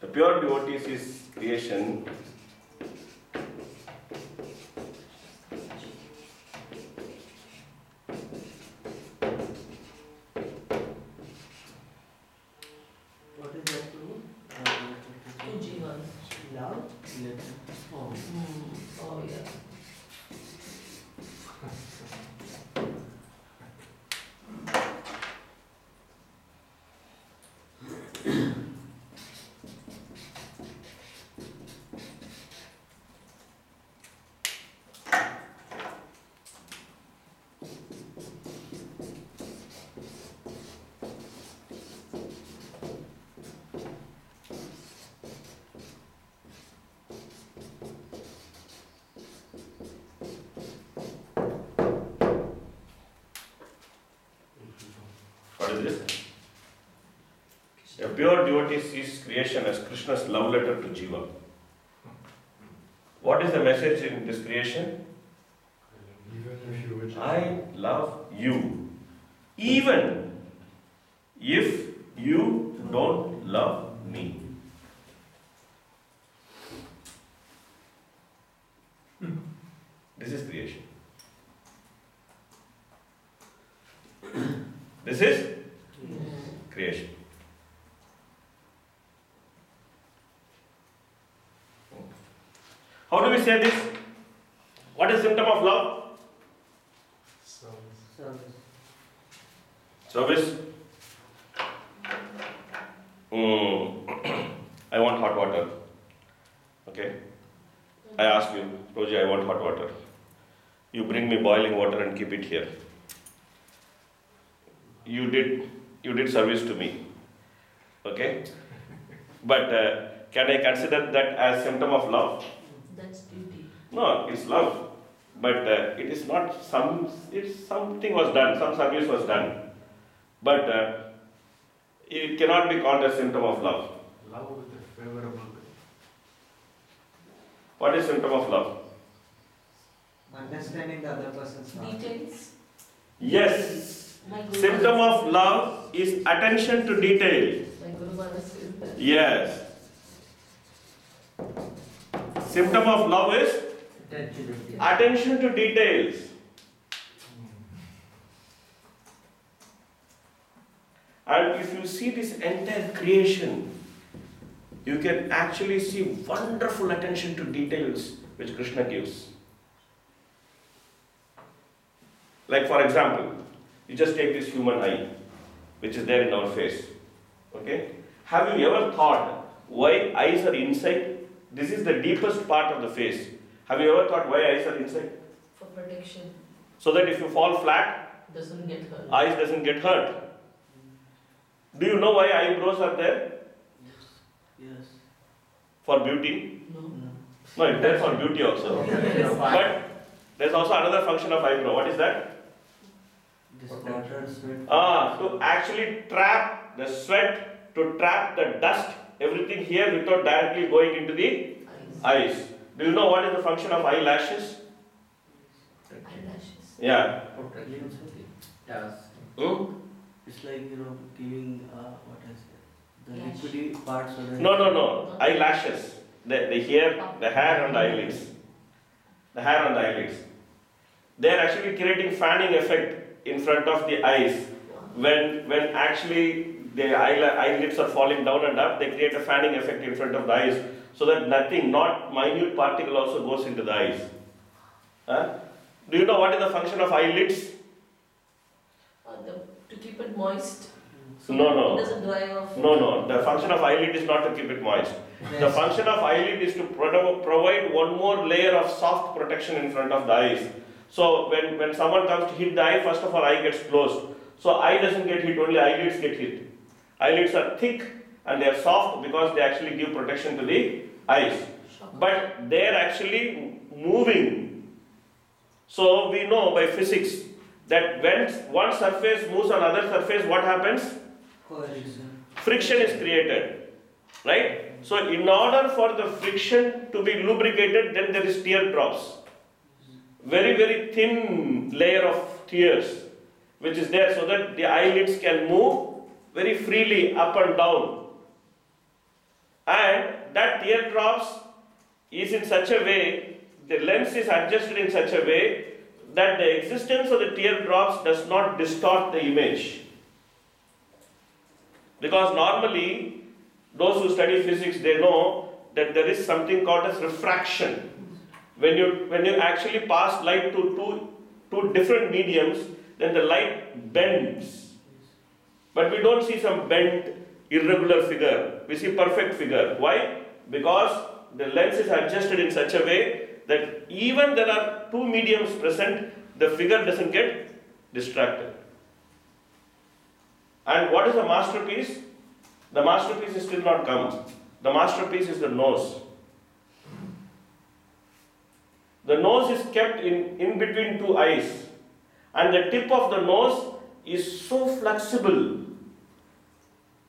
The pure devotees is creation. What is that to? Two jivas. Love? Oh. Oh yeah. What is this? A pure devotee sees creation as Krishna's love letter to Jiva. What is the message in this creation? I love you. Even if you don't love me. This is creation. This is creation. How do we say this? What is symptom of love? Service. Service. I want hot water. Okay. I ask you, Roji, I want hot water. You bring me boiling water and keep it here. You did service to me. Okay. But can I consider that as symptom of love? That's duty. No, it's love. But it is not something was done, some service was done. But it cannot be called a symptom of love. Love with a favorable way. What is symptom of love? Understanding the other person's love. Details. Yes. My Guru Symptom Maharaj- of love is attention to detail. My Guru Maharaj says that. Yes. Symptom of love is attention to details. And if you see this entire creation, you can actually see wonderful attention to details which Krishna gives. Like for example, you just take this human eye, which is there in our face. Okay? Have you ever thought why eyes are inside? This is the deepest part of the face. Have you ever thought why eyes are inside? For protection. So that if you fall flat, Doesn't get hurt. eyes doesn't get hurt. Do you know why eyebrows are there? Yes. For beauty? No. No, it's there for beauty also. But there's also another function of eyebrow. What is that? This water, sweat. To actually trap the sweat, to trap the dust, everything here without directly going into the Eyes. eyes. Do you know what is the function of eyelashes? Eyelashes. Yeah. Yes. Hmm? It's like, giving, what I say, the Lash. liquidy parts of the... No. Eyelashes. The hair, the hair on the eyelids. The hair on the eyelids. They are actually creating fanning effect in front of the eyes. When actually the eyelids are falling down and up, they create a fanning effect in front of the eyes, so that nothing, not minute particle also goes into the eyes. Huh? Do you know what is the function of eyelids? To keep it moist. So No. It doesn't dry off. No. The function of eyelid is not to keep it moist. The function of eyelid is to provide one more layer of soft protection in front of the eyes. So when someone comes to hit the eye, first of all, eye gets closed. So eye doesn't get hit, only eyelids get hit. Eyelids are thick and they are soft because they actually give protection to the eyes. Shock. But they are actually moving. So we know by physics that when one surface moves on another surface, what happens? Cohesion. Friction is created, right? So in order for the friction to be lubricated, then there is tear drops. Very, very thin layer of tears which is there, so that the eyelids can move very freely up and down. And teardrops is in such a way, the lens is adjusted in such a way that the existence of the teardrops does not distort the image. Because normally, those who study physics, they know that there is something called as refraction. When you actually pass light to two different mediums, then the light bends. But we don't see some bent, irregular figure. We see perfect figure. Why? Because the lens is adjusted in such a way that even there are two mediums present, the figure doesn't get distracted. And what is the masterpiece? The masterpiece is still not come. The masterpiece is the nose. The nose is kept in between two eyes, and the tip of the nose is so flexible.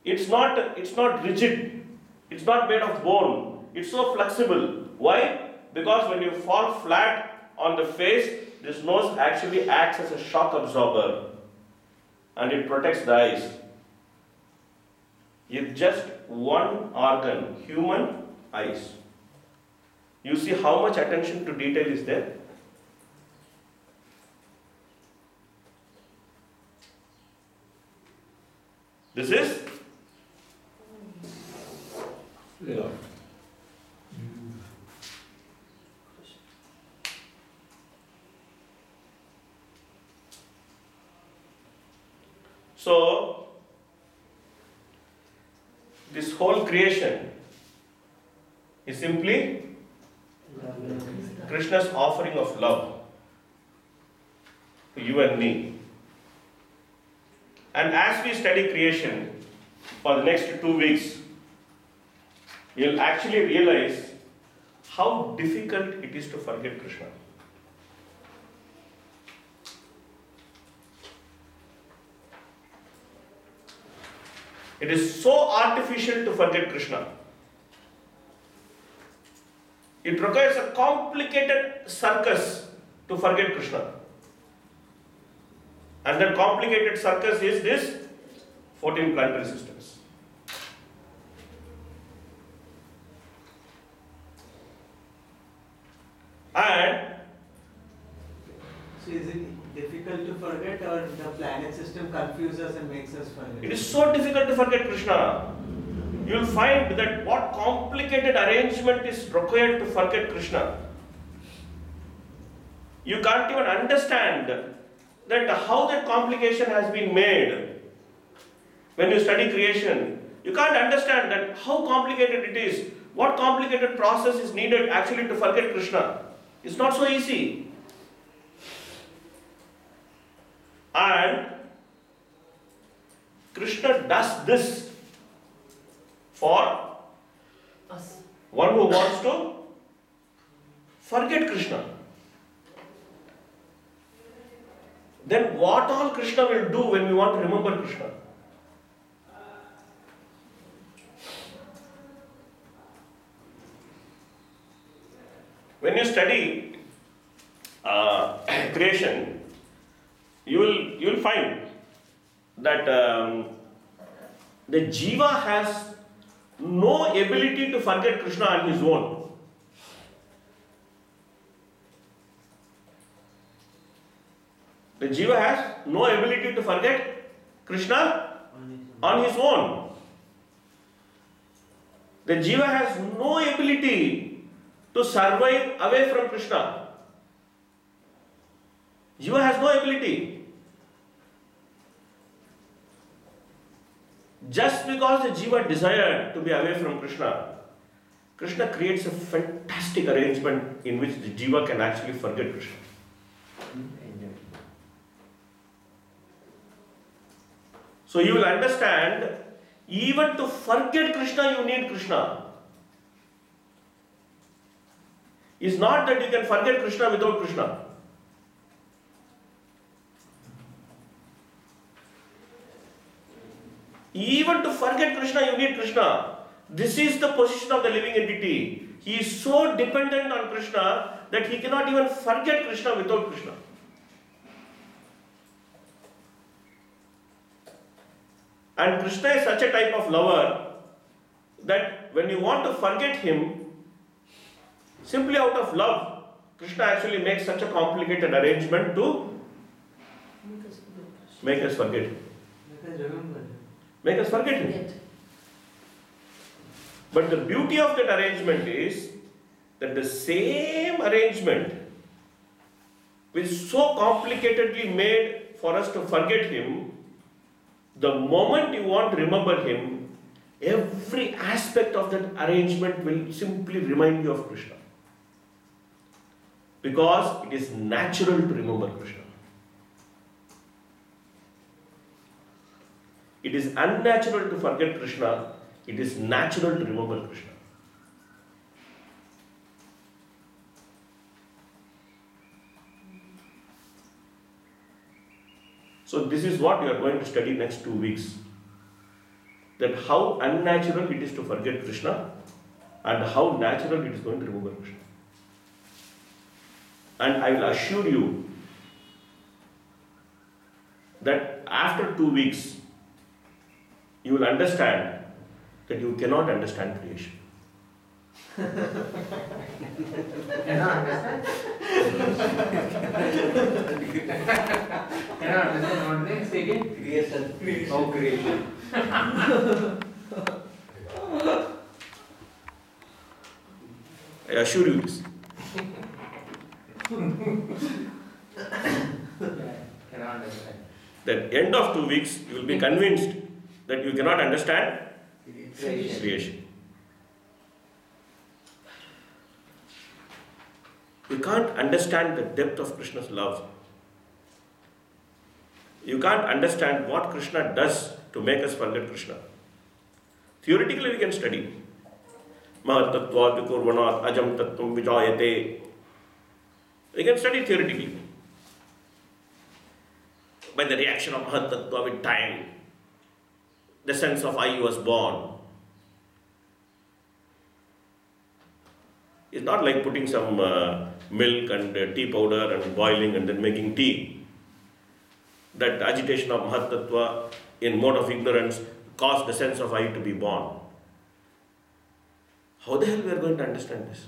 It's not rigid. It's not made of bone. It's so flexible. Why? Because when you fall flat on the face, this nose actually acts as a shock absorber, and it protects the eyes. It's just one organ, human eyes. You see how much attention to detail is there? This is Yeah. so. This whole creation is simply Krishna's offering of love to you and me. And as we study creation for the next 2 weeks, you'll actually realize how difficult it is to forget Krishna. It is so artificial to forget Krishna. It requires a complicated circus to forget Krishna. And that complicated circus is this 14 planetary systems. And So is it difficult to forget, or the planet system confuses us and makes us forget? it is so difficult to forget Krishna. You will find that what complicated arrangement is required to forget Krishna. You can't even understand that how that complication has been made. When you study creation, you can't understand that how complicated it is. What complicated process is needed actually to forget Krishna. It's not so easy. And Krishna does this for Us. one who wants to forget Krishna. Then what all Krishna will do when we want to remember Krishna? When you study creation, you will find that the jiva has no ability to forget Krishna on his own. The jiva has no ability to forget Krishna on his own. The jiva has no ability to survive away from Krishna. Jiva has no ability. Just because the jiva desired to be away from Krishna, Krishna creates a fantastic arrangement in which the jiva can actually forget Krishna. So you will understand, even to forget Krishna, you need Krishna. It's not that you can forget Krishna without Krishna. Even to forget Krishna, you need Krishna. This is the position of the living entity. He is so dependent on Krishna that he cannot even forget Krishna without Krishna. And Krishna is such a type of lover that when you want to forget him, Simply out of love, Krishna actually makes such a complicated arrangement to Make us make us forget. forget. Because remember, Make us forget him. Forget. But the beauty of that arrangement is that the same arrangement, which is so complicatedly made for us to forget him, the moment you want to remember him, every aspect of that arrangement will simply remind you of Krishna. Because it is natural to remember Krishna. It is unnatural to forget Krishna. It is natural to remember Krishna. So this is what you are going to study next 2 weeks. That how unnatural it is to forget Krishna and how natural it is going to remember Krishna. And I will assure you that after 2 weeks, you will understand that you cannot understand creation. Cannot understand? Cannot understand what they say again? creation. Oh, creation. I assure you this. Cannot understand. That end of 2 weeks, you will be convinced that you cannot understand Creation. creation. You can't understand the depth of Krishna's love. You can't understand what Krishna does to make us forget Krishna. Theoretically, we can study. Mahatattva vikurvanat ajam tattvam vijayate. We can study theoretically. By the reaction of Mahatattva with time, the sense of I was born. It's not like putting some milk and tea powder and boiling and then making tea. That agitation of Mahatattva in mode of ignorance caused the sense of I to be born. How the hell we are going to understand this?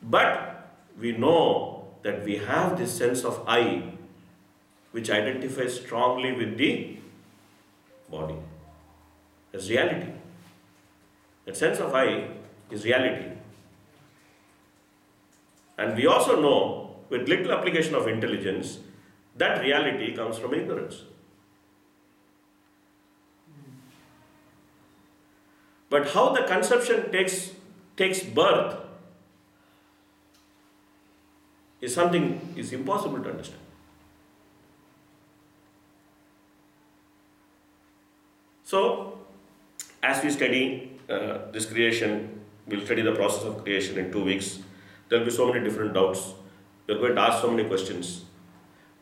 But we know that we have this sense of I which identifies strongly with the body as reality. That sense of I is reality. And we also know, with little application of intelligence, that reality comes from ignorance. But how the conception takes birth is something is impossible to understand. So, as we study this creation, we'll study the process of creation in 2 weeks. There will be so many different doubts. You're going to ask so many questions.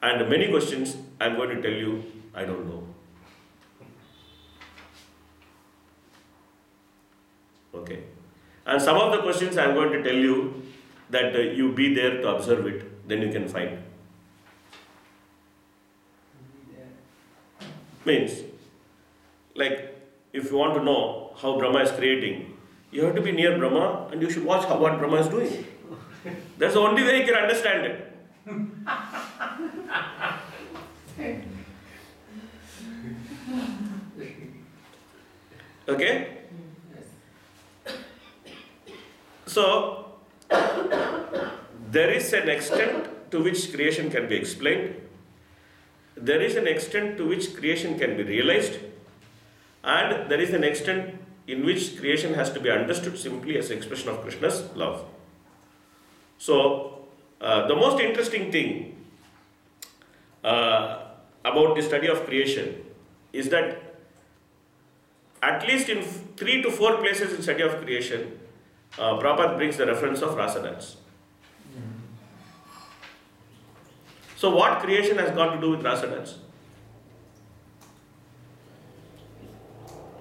And many questions I'm going to tell you, I don't know. Okay. And some of the questions I'm going to tell you that you be there to observe it, then you can find. Means, like, if you want to know how Brahma is creating, you have to be near Brahma and you should watch what Brahma is doing. That's the only way you can understand it. Okay? So, there is an extent to which creation can be explained. There is an extent to which creation can be realized. And there is an extent in which creation has to be understood simply as an expression of Krishna's love. So, the most interesting thing about the study of creation is that at least in 3 to 4 places in study of creation, Prabhupada brings the reference of rasa dance. So, what creation has got to do with rasa dance?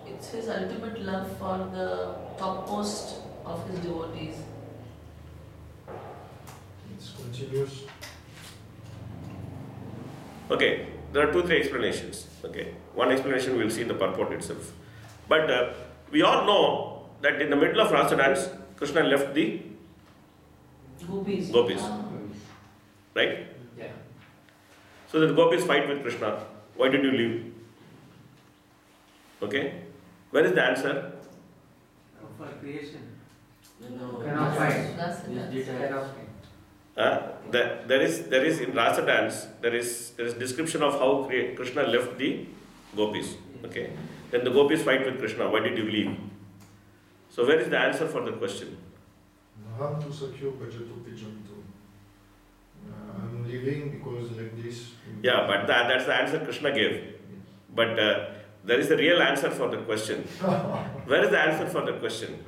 It's his ultimate love for the topmost of his devotees. It's continuous. Okay, there are 2-3 explanations. Okay, one explanation we'll see in the purport itself. But we all know that in the middle of Rasa dance, Krishna left the Gopis. Gopis. Ah. right? Yeah. So the gopis fight with Krishna. Why did you leave? Okay? Where is the answer? For creation. Cannot find. That's the Yes, dance. cannot find. There is in Rasa dance, there is description of how Krishna left the gopis. Okay? Then the gopis fight with Krishna. Why did you leave? So where is the answer for the question? Mahantu Sakhyo Bhajatu Pijantu. I'm leaving because like this. Yeah, but that's the answer Krishna gave. But there is a real answer for the question. Where is the answer for the question?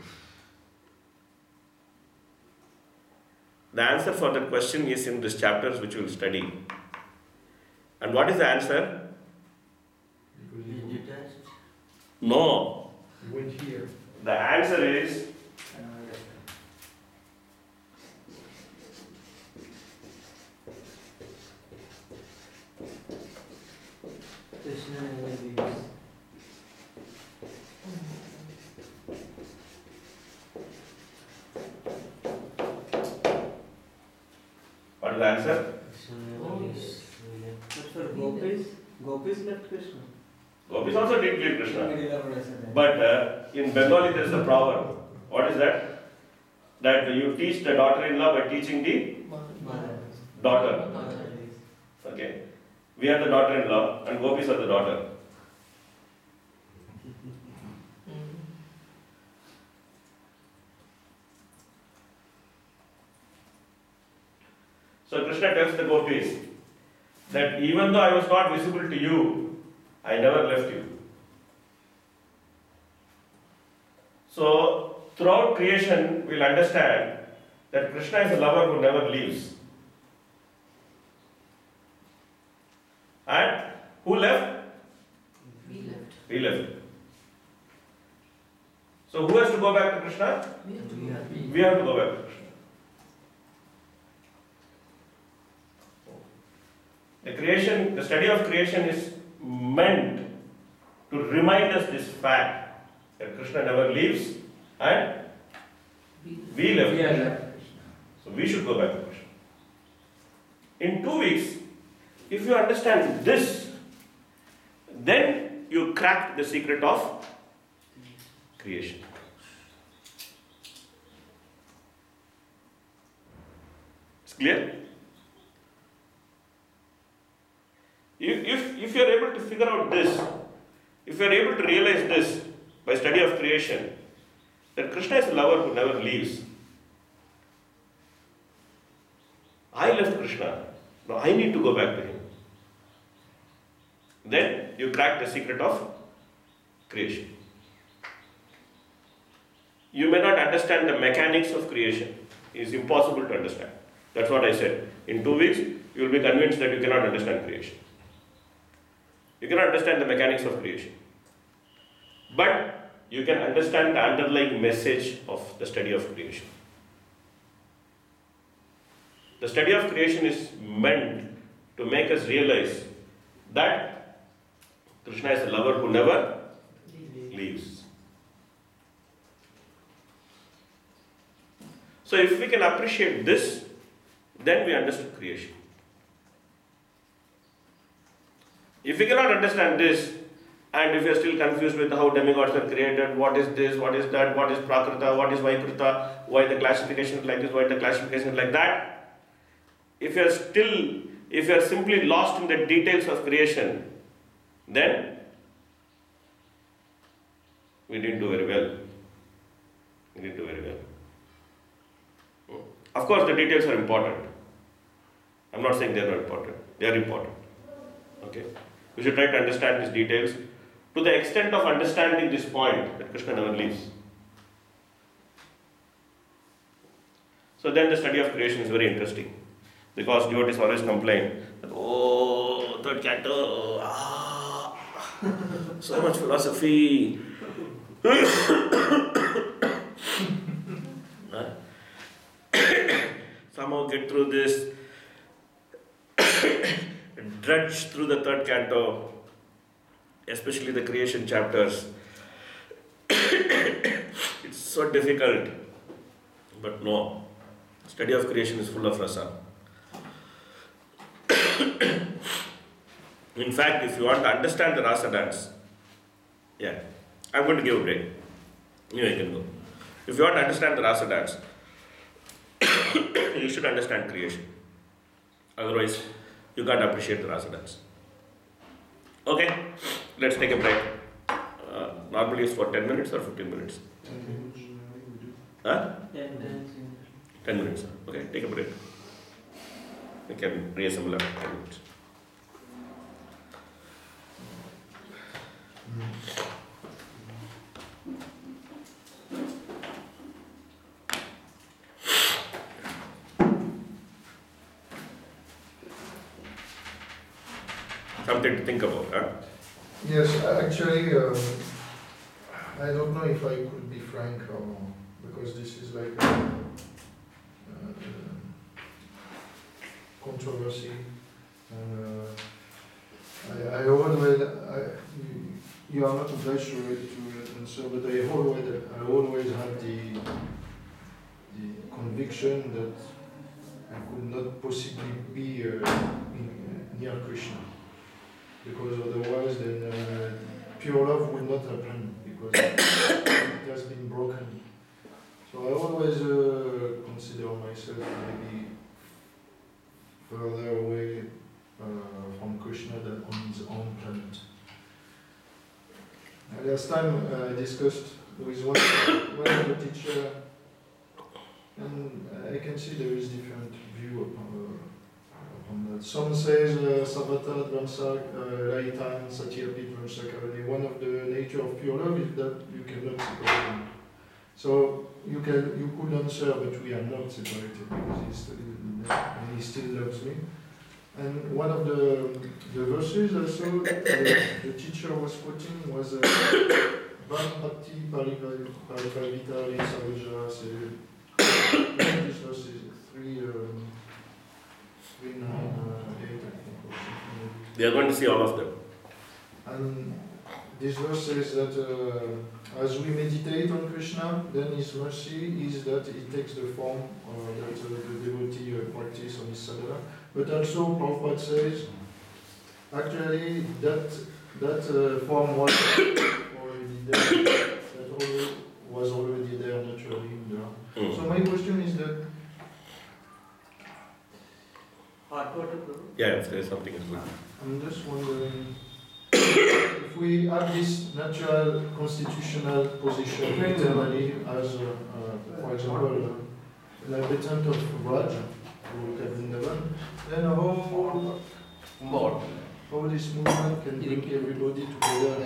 The answer for that question is in these chapters which we will study. And what is the answer? Because Is detached. No. he went here. The answer is Cannot understand. Krishna never leaves. what is the answer? Krishna never Oh, leaves. But for gopis, gopis left Krishna. Gopis also did leave Krishna. Middle of Rasa dance. But in Bengali there is a proverb. What is that? That you teach the daughter-in-law by teaching the Mother. daughter. Daughter. Okay. We are the daughter-in-law and gopis are the daughter. Mm. So Krishna tells the gopis that even though I was not visible to you, I never left you. So throughout creation, we'll understand that Krishna is a lover who never leaves. And who left? We left. We left. So who has to go back to Krishna? We have to We go. are- We have to go back to Krishna. The creation, the study of creation is meant to remind us this fact that Krishna never leaves and we left. We are left. So we should go back to Krishna. In 2 weeks, if you understand this, then you crack the secret of creation. It's clear? If you are able to figure out this, if you are able to realize this by study of creation, that Krishna is a lover who never leaves. I left Krishna. Now I need to go back to him. Then you crack the secret of creation. You may not understand the mechanics of creation. It is impossible to understand. That's what I said. In 2 weeks, you will be convinced that you cannot understand creation. You cannot understand the mechanics of creation. But you can understand the underlying message of the study of creation. The study of creation is meant to make us realize that Krishna is a lover who never leaves. So if we can appreciate this, then we understand creation. If we cannot understand this, and if we are still confused with how demigods are created, what is this, what is that, what is Prakrita, what is Vaikruta, why the classification is like this, why the classification is like that, if you are simply lost in the details of creation, then we didn't do very well. We didn't do very well. Of course, the details are important. I'm not saying they are not important. They are important. Okay? We should try to understand these details to the extent of understanding this point that Krishna never leaves. So then the study of creation is very interesting. Because devotees always complain that, oh, third canto, so much philosophy. Somehow get through this, drudge through the third canto, especially the creation chapters. It's so difficult. But no, study of creation is full of rasa. In fact, if you want to understand the rasa dance, yeah, I'm going to give a break. You can go. If you want to understand the rasa dance, you should understand creation. Otherwise, you can't appreciate the rasa dance. Okay, let's take a break. Normally it's for 10 minutes or 15 minutes. 10 minutes, we do. Huh? 10 10 minutes. Okay, take a break. We can reassemble after 10 minutes. Something to think about, huh? Yes, actually, I don't know if I could be frank or because this is like a controversy. I always, you are not obliged to answer, but I always had the conviction that I could not possibly be near Krishna. Because otherwise then pure love will not happen because it has been broken. So I always consider myself maybe further away from Krishna than on his own planet. Last time I discussed with one of the teacher, and I can see there is different view upon that. Some says Sabata, Dvamsa, Laitan, Satyapit, Vamsakarani. One of the nature of pure love is that you cannot separate them. So you could answer, but we are not separated because he still loves me. And one of the verses also the teacher was quoting was Bhakti Parivavita Savaja. This verse is 3, 9, 8, I think. We are going to see all of them. And this verse says that as we meditate on Krishna, then His mercy is that He takes the form that the devotee practice on his sadhana. But also Prabhupada says, actually that form was already there, that was already there naturally in there. Mm. So my question is that Hot water, bro. Yeah, if there is something is good. I'm just wondering if we have this natural constitutional position internally as, for example, inhabitant of Vraj, or Vrindavan, then how this movement can bring everybody together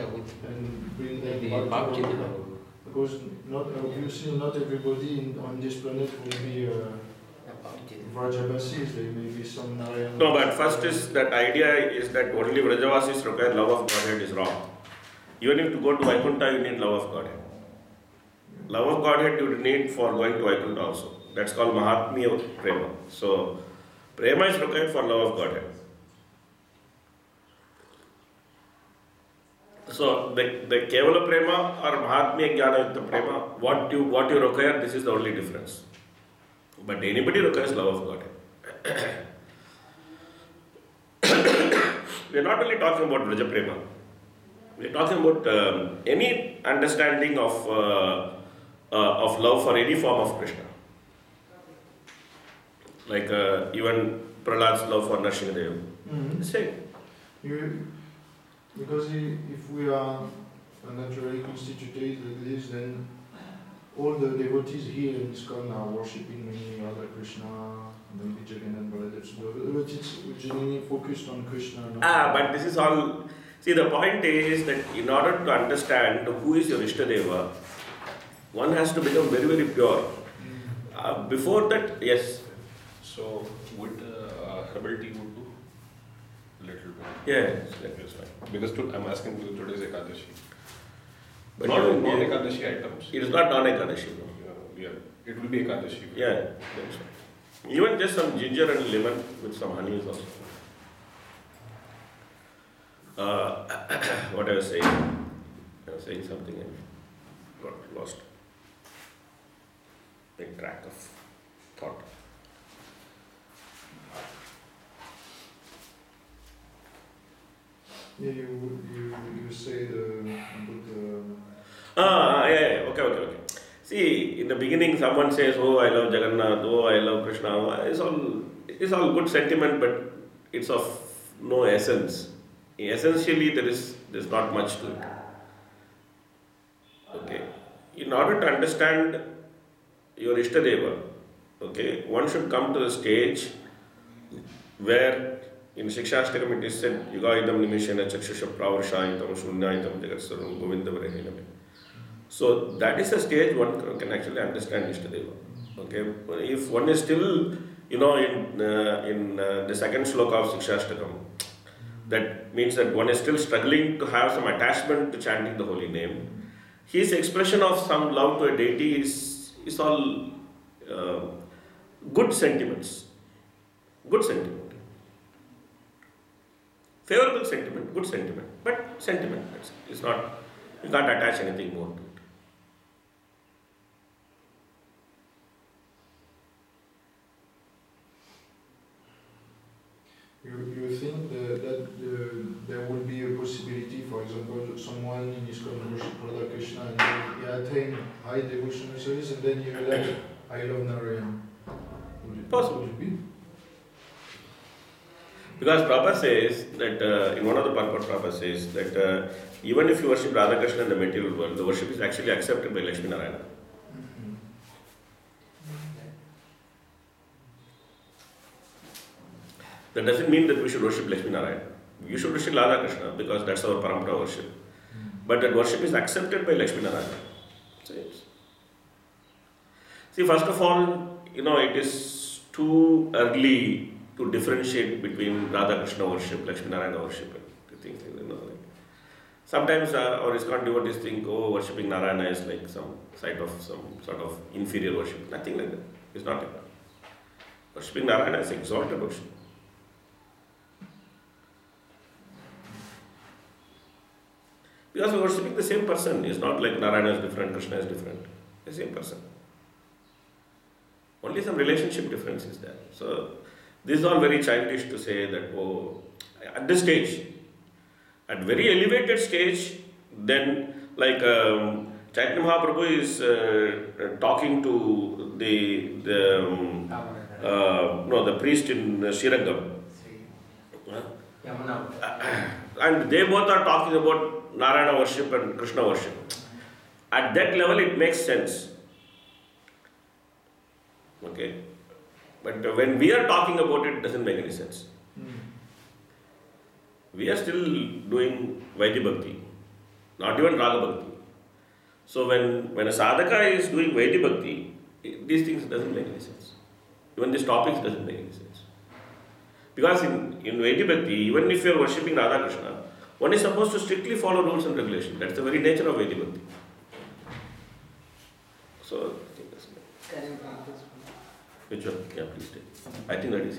and bring them back together. Because obviously not everybody on this planet will be Vrajavasis, there may be some Narayan. No, but first is that idea is that only Vrajavasis require love of Godhead is wrong. Even if you go to Vaikuntha, you need love of Godhead. Love of Godhead you need for going to Vaikuntha also. That's called Mahatmya Prema. So, Prema is required for love of Godhead. So, the Kevala Prema or Mahatmya Jnana Yukta Prema, what you require, this is the only difference. But anybody requires love of Godhead. We are not only talking about Vraja Prema. We are talking about any understanding of love for any form of Krishna. Like even Prahlad's love for Nrsimhadev. Mm-hmm. Same. Because if we are naturally constituted like this, then all the devotees here in ISKCON are worshipping many other Krishna, maybe Jagannath, Baladev, but it's generally focused on Krishna. But this is all. See, the point is that in order to understand who is your Ishtadeva, one has to become very, very pure. Before that, yes. So, would herbal tea would do? Little bit. Yes. Yes, fine. Because I'm asking you today's Ekadashi. But Not you- non-Ekadashi items. It is not non-Ekadashi. No? Yeah, it will be Ekadashi. Yeah, that's right. Even just some ginger and lemon with some honey is also. What I was saying? I was saying something and got lost. take track of thought. Yeah, you said about Okay. See, in the beginning, someone says, "Oh, I love Jagannath. Oh, I love Krishna." It's all good sentiment, but it's of no essence. Essentially, there's not much to it. Okay, in order to understand your Ishtadeva, okay, one should come to the stage where in Shikshashtakam it is said, Yuga idam nimishena chakshusha pravarshaitam shunyaitam jagatsaram govindavarehiname. So that is a stage one can actually understand Ishtadeva. Okay, if one is still, in the second sloka of Shikshashtakam, that means that one is still struggling to have some attachment to chanting the holy name. His expression of some love to a deity is all good sentiments. Good sentiment. Favorable sentiment, good sentiment. But sentiment, it's not, you can't attach anything more to it. You think that there will be a possibility, for example, someone in ISKCON worship Radha Krishna and he attain high devotional service and then he realize, I love Narayana. Possible. Would it be? Because Prabhupada says that, in one of the purport, Prabhupada says that even if you worship Radha Krishna in the material world, the worship is actually accepted by Lakshmi Narayana. That doesn't mean that we should worship Lakshmi Narayana. You should worship Radha Krishna because that's our parampara worship. But that worship is accepted by Lakshmi Narayana. See, first of all, it is too early to differentiate between Radha Krishna worship, Lakshmi Narayana worship. Sometimes our ISKCON devotees think, worshipping Narayana is like some sort of inferior worship. Nothing like that. It's not like that. Worshipping Narayana is exalted worship. Because we are worshipping the same person. It's not like Narayana is different, Krishna is different. The same person. Only some relationship difference is there. So, this is all very childish to say that, at this stage, at very elevated stage, then like Chaitanya Mahaprabhu is talking to the priest in Srirangam. And they both are talking about Narayana worship and Krishna worship. At that level, it makes sense. Okay? But when we are talking about it, it doesn't make any sense. We are still doing Vaidhi Bhakti, not even Raga Bhakti. So when a sadhaka is doing Vaidhi Bhakti, these things doesn't make any sense. Even these topics doesn't make any sense. Because in Vaidhi Bhakti, even if you are worshipping Radha Krishna, one is supposed to strictly follow rules and regulations. That's the very nature of Vaidhi Bhakti. So, I think that's it. Can you take this one? Which one? Yeah, please take. I think that is his.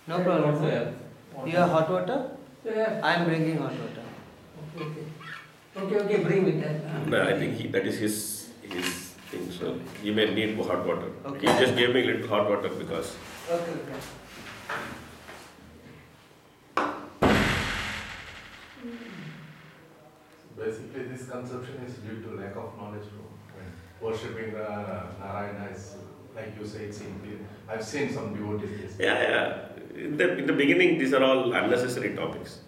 No problem. You have hot water? Yeah. I am bringing hot water. Okay, bring it. No, I think that is his thing. So you may need hot water. Okay. He just gave me a little hot water because. Okay. Basically, this conception is due to lack of knowledge. Worshipping Narayana is, like you say, it's inferior. I've seen some devotees. Yeah. In the beginning, these are all unnecessary topics.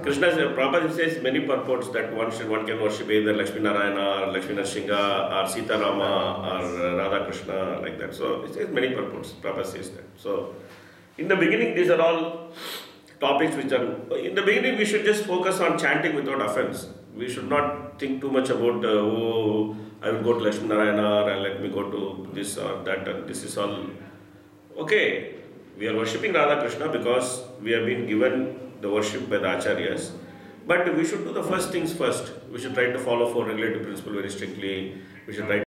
Krishna Prabhupada says many purports that one can worship either Lakshmi Narayana or Lakshmi Narasimha or Sita Rama or Radha Krishna, like that. So it says many purports. Prabhupada says that. So in the beginning, these are all topics which are. In the beginning, we should just focus on chanting without offense. We should not think too much about I will go to Lakshmi Narayana or let me go to this or that, and this is all. Okay, we are worshipping Radha Krishna because we have been given the worship by the Acharyas. But we should do the first things first. We should try to follow 4 regulative principles very strictly. We should try